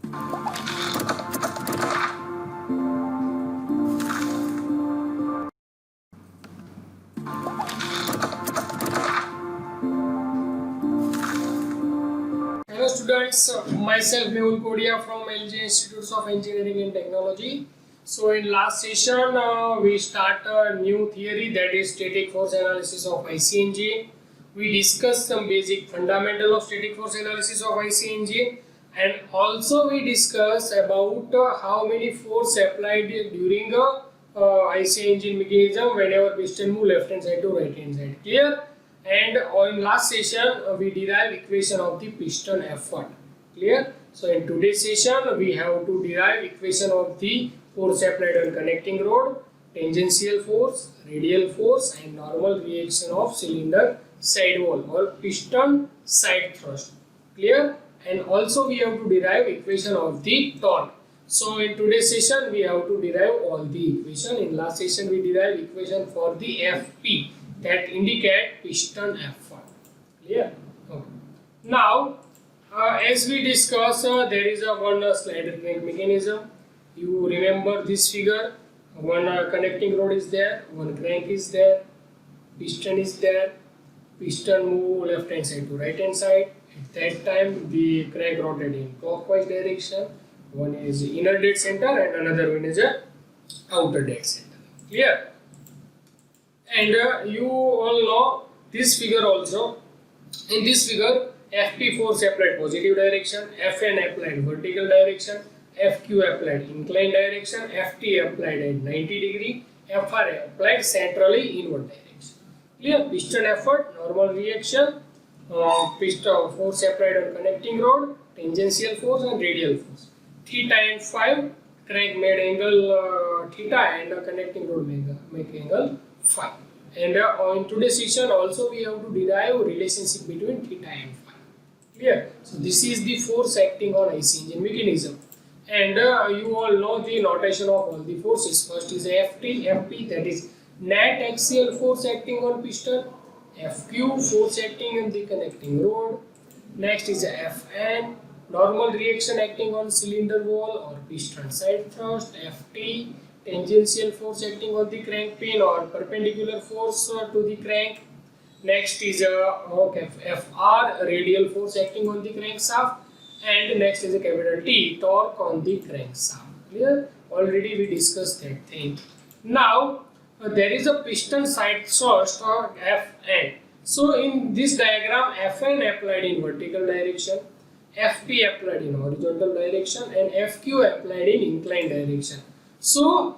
Hello students, myself Mehul Kodia from LJIET Institutes of Engineering and Technology. So in last session we start a new theory, that is static force analysis of IC engine. We discussed some basic fundamental of static force analysis of IC engine, and also we discussed about how many force applied during a IC engine mechanism whenever piston move left hand side to right hand side. Clear? And in last session we derived equation of the piston effort. Clear? So in today's session we have to derive equation of the force applied on connecting rod, tangential force, radial force, and normal reaction of cylinder side wall or piston side thrust. Clear? And also we have to derive equation of the torque. So in today's session we have to derive all the equation. In last session we derived equation for the FP, that indicate piston effort. Clear? Okay. Now, as we discussed, there is a one slider crank mechanism. You remember this figure. One connecting rod is there, one crank is there, piston is there. Piston move left hand side to right hand side. At that time, the crank rotated in clockwise direction. One is inner dead center and another one is a outer dead center. Clear? And you all know this figure also. In this figure, FP force applied positive direction, Fn applied vertical direction, FQ applied inclined direction, FT applied at 90 degree, FR applied centrally inward direction. Clear? Piston effort, normal reaction, piston force applied on connecting rod, tangential force and radial force. Theta and phi, crank made angle theta and connecting rod make angle phi. And in today's session also we have to derive relationship between theta and phi. Clear? So this is the force acting on IC engine mechanism. And you all know the notation of all the forces. First is FP, that is net axial force acting on piston. FQ, force acting on the connecting rod. Next is Fn, normal reaction acting on cylinder wall or piston side thrust. Ft, tangential force acting on the crank pin or perpendicular force to the crank. Next is Fr, radial force acting on the crankshaft. And next is a capital T, torque on the crankshaft. Clear? Already we discussed that thing. Now there is a piston side thrust or Fn. So in this diagram, Fn applied in vertical direction, Fp applied in horizontal direction, and Fq applied in inclined direction. So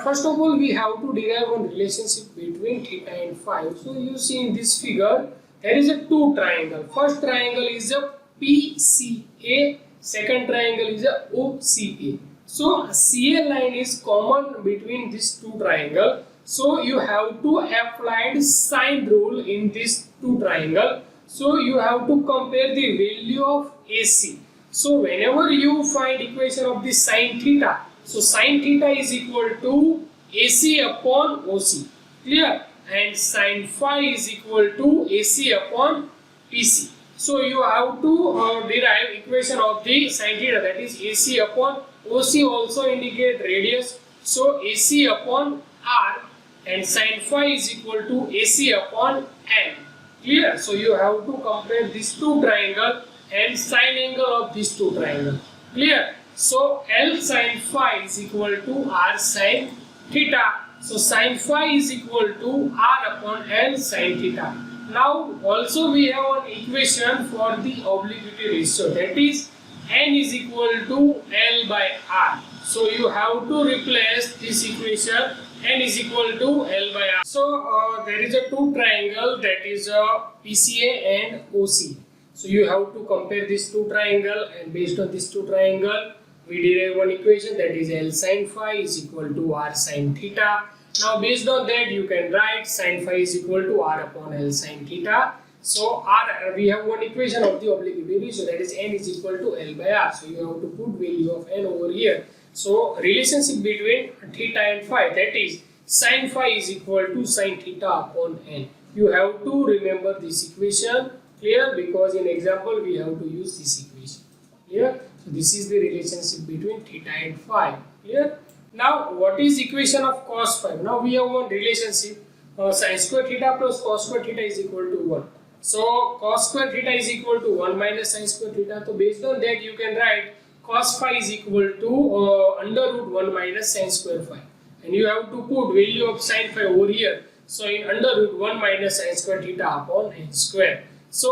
first of all we have to derive one relationship between theta and phi. So you see in this figure there is a two triangle. First triangle is a PCA, second triangle is a OCA. So CA line is common between these two triangle. So you have to apply sine rule in this two triangle. So you have to compare the value of AC. So whenever you find equation of the sine theta, so sine theta is equal to AC upon OC. Clear? And sine phi is equal to AC upon PC. So you have to derive equation of the sine theta, that is AC upon OC, also indicate radius. So AC upon R, and sine phi is equal to AC upon N. Clear? So you have to compare these two triangle and sine angle of these two triangle. Clear? So L sine phi is equal to R sine theta. So sine phi is equal to R upon L sine theta. Now also we have an equation for the obliquity ratio, that is N is equal to L by R. So you have to replace this equation, N is equal to L by R. So there is a two triangle, that is PCA and OC. So you have to compare these two triangle, and based on this two triangle we derive one equation, that is L sine phi is equal to R sine theta. Now based on that you can write sine phi is equal to R upon L sine theta. So R, we have one equation of the obliquity ratio, that is N is equal to L by R. So you have to put value of N over here. So relationship between theta and phi, that is sine phi is equal to sine theta upon N. You have to remember this equation. Clear? Because in example we have to use this equation. Clear? So So this is the relationship between theta and phi. Clear? Now what is equation of cos phi? Now we have one relationship, sin square theta plus cos square theta is equal to 1. So cos square theta is equal to 1 minus sin square theta. So based on that you can write cos phi is equal to under root 1 minus sin square phi. And you have to put value of sin phi over here. So in under root 1 minus sin square theta upon n square. So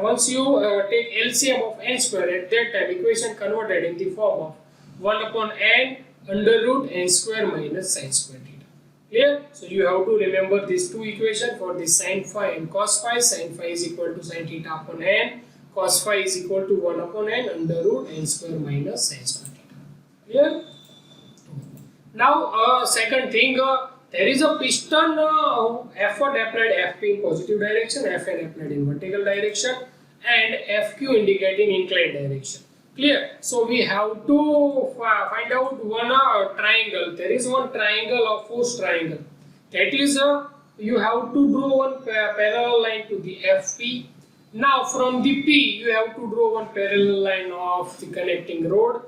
once you take LCM of n square, at that time equation converted in the form of 1 upon n under root n square minus sin square theta. Clear? So you have to remember these two equations for the sin phi and cos phi. Sin phi is equal to sin theta upon n. Cos phi is equal to 1 upon n under root n square minus sin square theta. Clear? Now second thing, there is a piston F1 applied FP in positive direction, Fn applied in vertical direction, and FQ indicating inclined direction. Clear? So we have to find out one triangle. There is one triangle of force triangle. That is, you have to draw one parallel line to the FP. Now from the P, you have to draw one parallel line of the connecting rod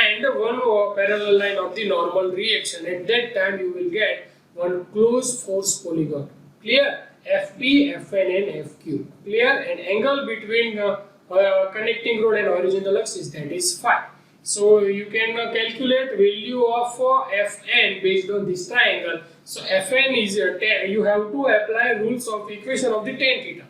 and one parallel line of the normal reaction. At that time, you will get one closed force polygon. Clear? FP, Fn and FQ. Clear? And angle between connecting rod and horizontal axis, that is phi. So you can calculate value of Fn based on this triangle. So Fn is you have to apply rules of equation of the tan theta.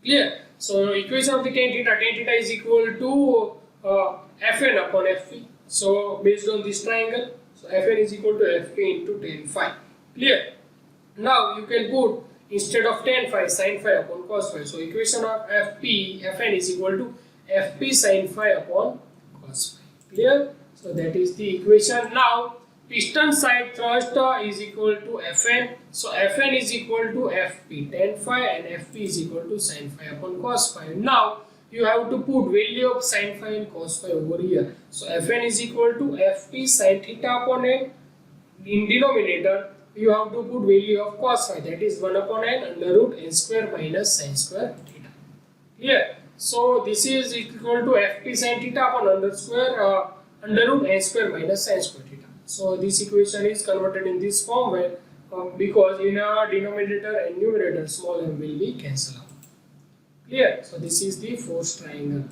Clear? So equation of the tan theta is equal to Fn upon Fp. So based on this triangle, so Fn is equal to Fp into tan phi. Clear? Now you can put instead of tan phi, sin phi upon cos phi. So equation of Fn is equal to Fp sin phi upon cos phi. Clear? So that is the equation. Now piston side thrust is equal to Fn. So Fn is equal to Fp tan phi and Fp is equal to sin phi upon cos phi. Now you have to put value of sin phi and cos phi over here. So Fn is equal to Fp sin theta upon n. In denominator, you have to put value of cos phi, that is 1 upon n under root n square minus sin square theta. Clear? So this is equal to Fp sin theta upon under root n square minus sin square theta. So this equation is converted in this form where because in a denominator and numerator small m will be cancelled out. Clear? So this is the force triangle.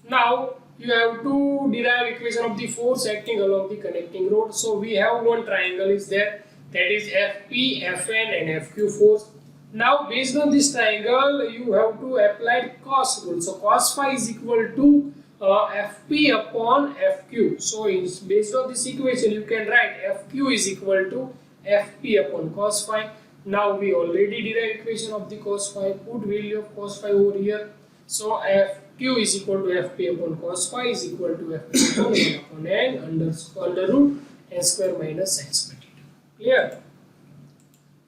Now you have to derive equation of the force acting along the connecting rod. So we have one triangle is there, that is Fp, Fn and Fq force. Now based on this triangle you have to apply cos rule. So cos phi is equal to Fp upon Fq. So based on this equation you can write Fq is equal to Fp upon cos phi. Now we already derived equation of the cos phi. Put value of cos phi over here. So Fq is equal to Fp upon cos phi is equal to Fp upon 1 upon n under root n square minus sin square theta. Clear?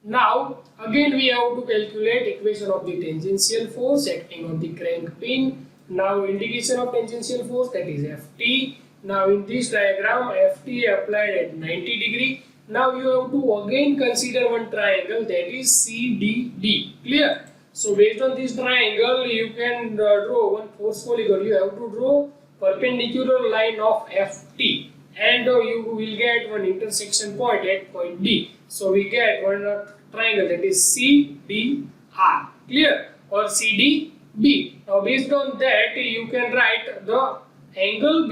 Now again we have to calculate equation of the tangential force acting on the crank pin. Now indication of tangential force, that is Ft. Now in this diagram Ft applied at 90 degree. Now you have to again consider one triangle, that is CDD. Clear? So based on this triangle you can draw one force polygon. You have to draw perpendicular line of Ft and you will get one intersection point at point D. So we get one triangle, that is CDR. Clear? Or CDB. Now based on that you can write the angle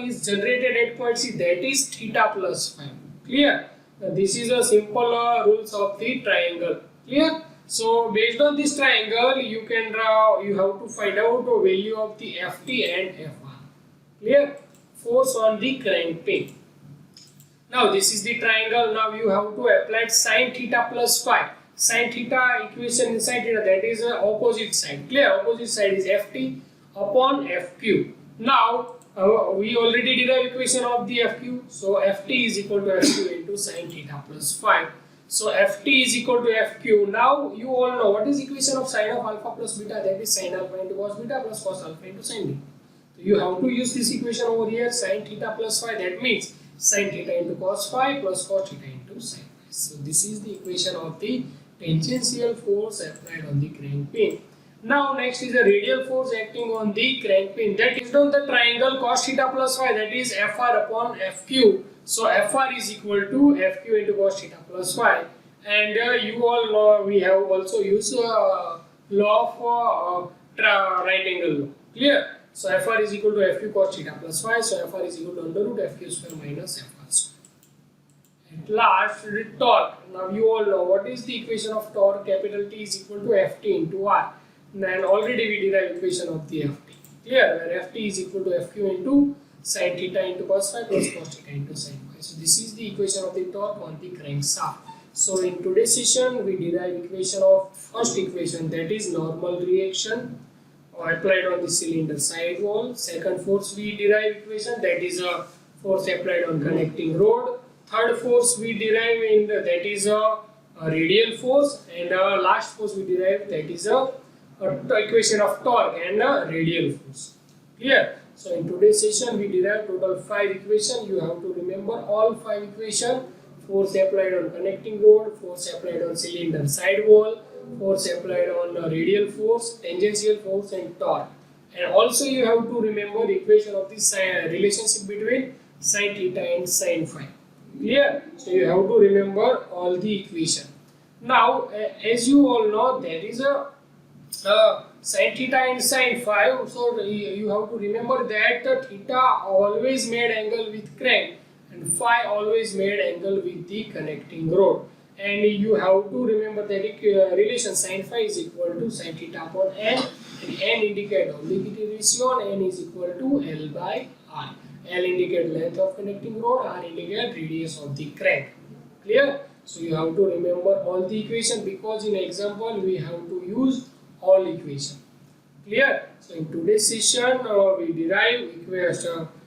is generated at point C, that is theta plus phi. Clear? This is a simple rules of the triangle. Clear? So based on this triangle you have to find out the value of the Ft and Fr. Clear? Force on the crank pin. Now this is the triangle. Now you have to apply sin theta plus phi. Sin theta equation in sin theta, that is opposite side. Clear? Opposite side is Ft upon Fq. Now we already derived equation of the Fq. So Ft is equal to Fq into sin theta plus phi. So Ft is equal to Fq. Now you all know what is equation of sin of alpha plus beta, that is sin alpha into cos beta plus cos alpha into sin beta. So you have to use this equation over here, sin theta plus phi, that means sin theta into cos phi plus cos theta into sin phi. So this is the equation of the tangential force applied on the crank pin. Now next is the radial force acting on the crank pin, that is on the triangle cos theta plus phi, that is Fr upon Fq. So Fr is equal to Fq into cos theta plus phi, and you all know we have also used law of right angle law. Clear? So Fr is equal to Fq cos theta plus phi. So Fr is equal to under root Fq square minus Fr square. At last, the torque. Now you all know what is the equation of torque. Capital T is equal to Ft into R. And already we derived equation of the Ft. Clear? Where Ft is equal to Fq into sin theta into cos phi plus cos theta into sin phi. So this is the equation of the torque on the crankshaft. So in today's session we derive equation of first equation, that is normal reaction applied on the cylinder side wall. Second force we derive equation, that is a force applied on connecting rod. Third force we derive in that is a radial force, and last force we derive, that is a equation of torque and radial force. Clear? So in today's session we derive total 5 equations. You have to remember all 5 equations. Force applied on connecting rod, force applied on cylinder side wall, force applied on radial force, tangential force and torque. And also you have to remember equation of the relationship between sin theta and sin phi. Clear? So you have to remember all the equation. Now as you all know, there is a sin theta and sin phi. So you have to remember that theta always made angle with crank and phi always made angle with the connecting rod. And you have to remember that relation sin phi is equal to sin theta upon n, and n indicate obliquity ratio and n is equal to L by R. L indicate length of connecting rod, R indicate radius of the crank. Clear? So you have to remember all the equation, because in example we have to use all equation. Clear? So in today's session we derive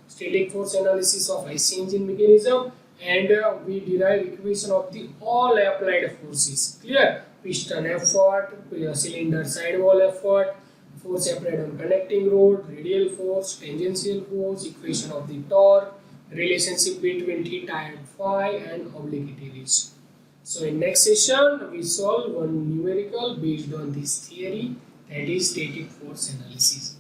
static force analysis of IC engine mechanism, and we derive equation of the all applied forces. Clear? Piston effort, cylinder side wall effort, force applied on connecting rod, radial force, tangential force, equation of the torque, relationship between theta and phi, and obliquity ratio. So in next session we solve one numerical based on this theory, that is static force analysis.